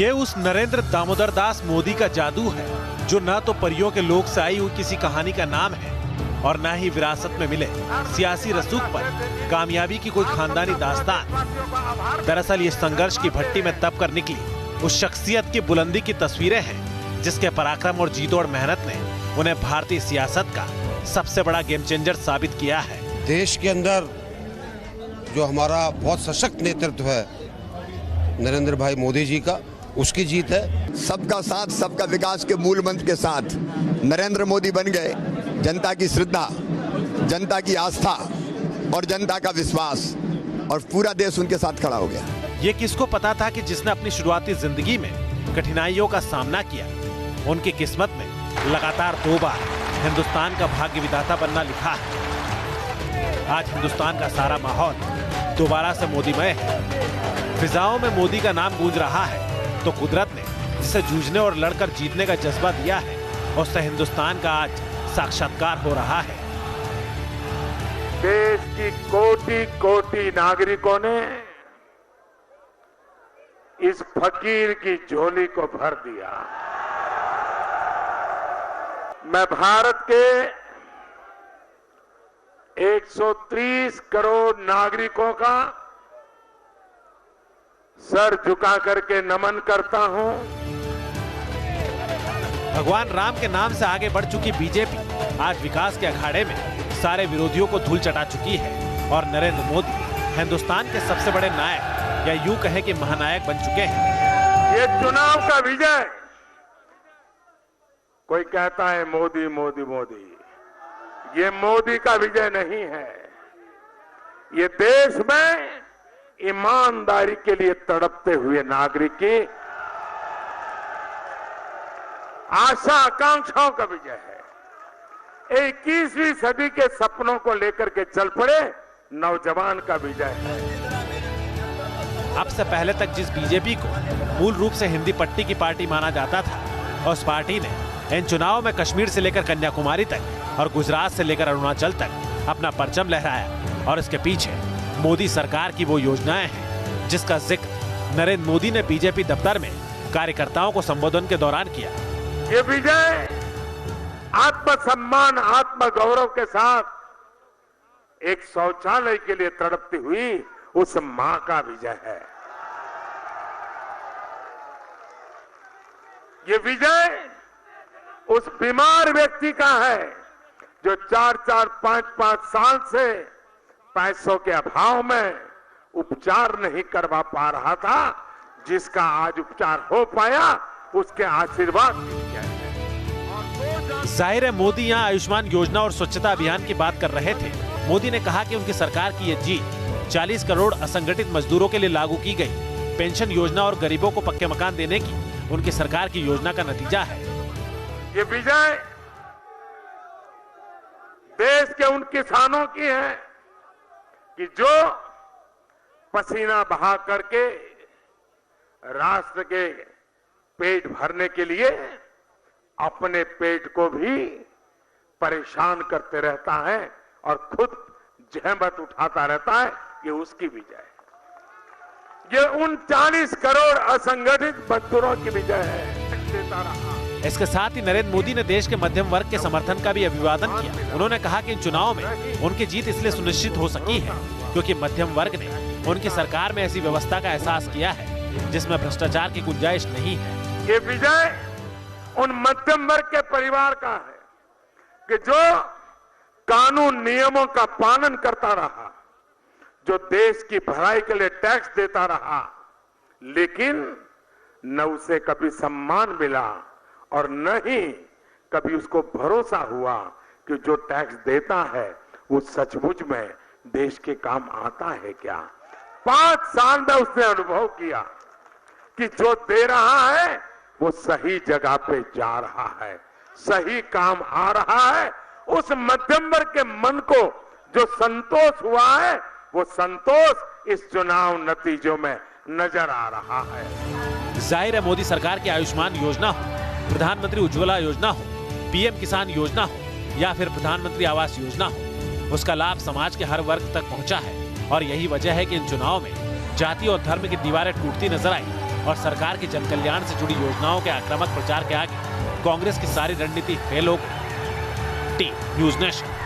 ये उस नरेंद्र दामोदर दास मोदी का जादू है जो न तो परियों के लोक से आई हुई किसी कहानी का नाम है और न ही विरासत में मिले सियासी रसूख पर कामयाबी की कोई खानदानी दास्तान। दरअसल ये संघर्ष की भट्टी में तप कर निकली उस शख्सियत की बुलंदी की तस्वीरें हैं जिसके पराक्रम और जीतोड़ मेहनत ने उन्हें भारतीय सियासत का सबसे बड़ा गेम चेंजर साबित किया है। देश के अंदर जो हमारा बहुत सशक्त नेतृत्व है नरेंद्र भाई मोदी जी का, उसकी जीत है। सबका साथ सबका विकास के मूल मंत्र के साथ नरेंद्र मोदी बन गए जनता की श्रद्धा, जनता की आस्था और जनता का विश्वास, और पूरा देश उनके साथ खड़ा हो गया। ये किसको पता था कि जिसने अपनी शुरुआती जिंदगी में कठिनाइयों का सामना किया, उनकी किस्मत में लगातार 2 बार हिंदुस्तान का भाग्य विधाता बनना लिखा है। आज हिंदुस्तान का सारा माहौल दोबारा से मोदीमय है। फिजाओं में मोदी का नाम गूंज रहा है तो कुदरत ने जिसे जूझने और लड़कर जीतने का जज्बा दिया है उससे हिंदुस्तान का आज साक्षात्कार हो रहा है। देश की कोटि कोटि नागरिकों ने इस फकीर की झोली को भर दिया। मैं भारत के 130 करोड़ नागरिकों का सर झुका करके नमन करता हूं। भगवान राम के नाम से आगे बढ़ चुकी बीजेपी आज विकास के अखाड़े में सारे विरोधियों को धूल चटा चुकी है और नरेंद्र मोदी हिंदुस्तान के सबसे बड़े नायक या यूं कहें कि महानायक बन चुके हैं। ये चुनाव का विजय, कोई कहता है मोदी मोदी मोदी, ये मोदी का विजय नहीं है। ये देश में ईमानदारी के लिए तड़पते हुए नागरिक की आशा आकांक्षाओं का विजय है। 21वीं सदी के सपनों को लेकर के चल पड़े नौजवान का विजय है। अब से पहले तक जिस बीजेपी को मूल रूप से हिंदी पट्टी की पार्टी माना जाता था, उस पार्टी ने इन चुनावों में कश्मीर से लेकर कन्याकुमारी तक और गुजरात से लेकर अरुणाचल तक अपना परचम लहराया। और इसके पीछे मोदी सरकार की वो योजनाएं हैं जिसका जिक्र नरेंद्र मोदी ने बीजेपी दफ्तर में कार्यकर्ताओं को संबोधन के दौरान किया। ये विजय आत्मसम्मान, आत्मगौरव के साथ एक शौचालय के लिए तड़पती हुई उस मां का विजय है। ये विजय उस बीमार व्यक्ति का है जो 4-4, 5-5 साल से पैसों के अभाव में उपचार नहीं करवा पा रहा था, जिसका आज उपचार हो पाया, उसके आशीर्वाद मिल गए। जाहिर है मोदी यहाँ आयुष्मान योजना और स्वच्छता अभियान की बात कर रहे थे। मोदी ने कहा कि उनकी सरकार की ये जीत 40 करोड़ असंगठित मजदूरों के लिए लागू की गई पेंशन योजना और गरीबों को पक्के मकान देने की उनकी सरकार की योजना का नतीजा है। ये विजय देश के उन किसानों की है कि जो पसीना बहा करके राष्ट्र के पेट भरने के लिए अपने पेट को भी परेशान करते रहता है और खुद जहमत उठाता रहता है, ये उसकी विजय है। ये उन 40 करोड़ असंगठित मजदूरों की विजय है। देता रहा। इसके साथ ही नरेंद्र मोदी ने देश के मध्यम वर्ग के समर्थन का भी अभिवादन किया। उन्होंने कहा कि इन चुनावों में उनकी जीत इसलिए सुनिश्चित हो सकी है क्योंकि मध्यम वर्ग ने उनकी सरकार में ऐसी व्यवस्था का एहसास किया है जिसमें भ्रष्टाचार की गुंजाइश नहीं है। ये विजय उन मध्यम वर्ग के परिवार का है कि जो कानून नियमों का पालन करता रहा, जो देश की भलाई के लिए टैक्स देता रहा, लेकिन न उसे कभी सम्मान मिला और न ही कभी उसको भरोसा हुआ कि जो टैक्स देता है वो सचमुच में देश के काम आता है क्या। 5 साल में उसने अनुभव किया कि जो दे रहा है वो सही जगह पे जा रहा है, सही काम आ रहा है। उस मध्यम वर्ग के मन को जो संतोष हुआ है, वो संतोष इस चुनाव नतीजों में नजर आ रहा है। जाहिर है मोदी सरकार की आयुष्मान योजना हो, प्रधानमंत्री उज्ज्वला योजना हो, पीएम किसान योजना हो या फिर प्रधानमंत्री आवास योजना हो, उसका लाभ समाज के हर वर्ग तक पहुंचा है। और यही वजह है कि इन चुनाव में जाति और धर्म की दीवारें टूटती नजर आई और सरकार के जन कल्याण से जुड़ी योजनाओं के आक्रामक प्रचार के आगे कांग्रेस की सारी रणनीति फेल हो गई। T news nation.